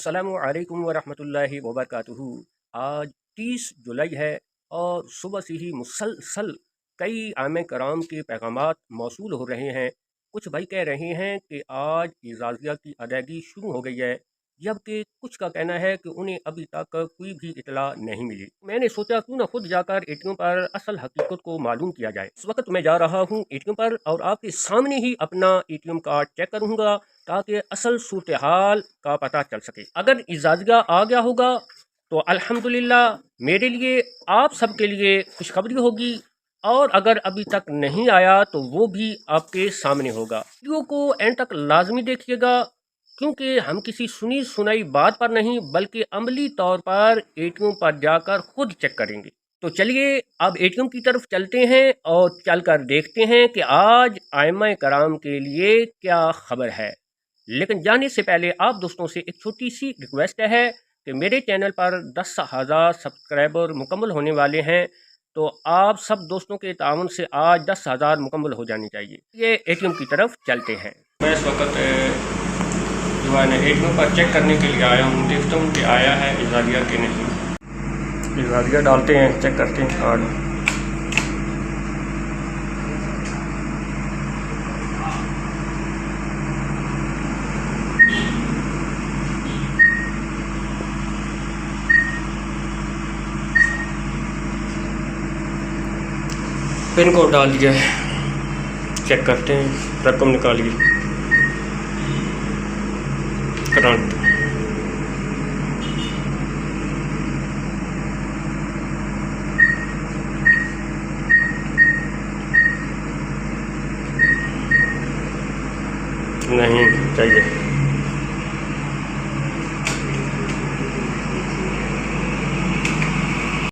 अस्सलामु अलैकुम वरहमतुल्लाहि वबरकातुहू। आज 30 जुलाई है और सुबह से ही मुसलसल कई आम कराम के पैगामात मौसूल हो रहे हैं। कुछ भाई कह रहे हैं कि आज इजाज़िया की अदायगी शुरू हो गई है, जबकि कुछ का कहना है कि उन्हें अभी तक कोई भी इतला नहीं मिली। मैंने सोचा क्यों न खुद जाकर एटीएम पर असल हकीकत को मालूम किया जाए। इस वक्त मैं जा रहा हूँ एटीएम पर और आपके सामने ही अपना एटीएम कार्ड चेक करूँगा ताकि असल सूरत हाल का पता चल सके। अगर इजाज़िया आ गया होगा तो अल्हम्दुलिल्लाह मेरे लिए, आप सब के लिए खुशखबरी होगी, और अगर अभी तक नहीं आया तो वो भी आपके सामने होगा। वीडियो को एंड तक लाजमी देखिएगा, क्योंकि हम किसी सुनी सुनाई बात पर नहीं बल्कि अमली तौर पर एटीएम पर जाकर खुद चेक करेंगे। तो चलिए अब एटीएम की तरफ चलते हैं और चलकर देखते हैं कि आज आइमा कराम के लिए क्या खबर है। लेकिन जाने से पहले आप दोस्तों से एक छोटी सी रिक्वेस्ट है कि मेरे चैनल पर 10,000 सब्सक्राइबर मुकम्मल होने वाले हैं, तो आप सब दोस्तों के ताउन से आज 10,000 मुकम्मल हो जानी चाहिए। ये एटीएम की तरफ चलते हैं। मैं इस वक्त जो है ना एटीएम पर चेक करने के लिए आया हूँ, देखता हूँ कि आया है इजाज़िया के नहीं। इजाज़िया डालते हैं, चेक करते हैं कार्ड। पिन कोड डाल दिया है, चेक करते हैं, रकम निकालिए, करंट। नहीं चाहिए।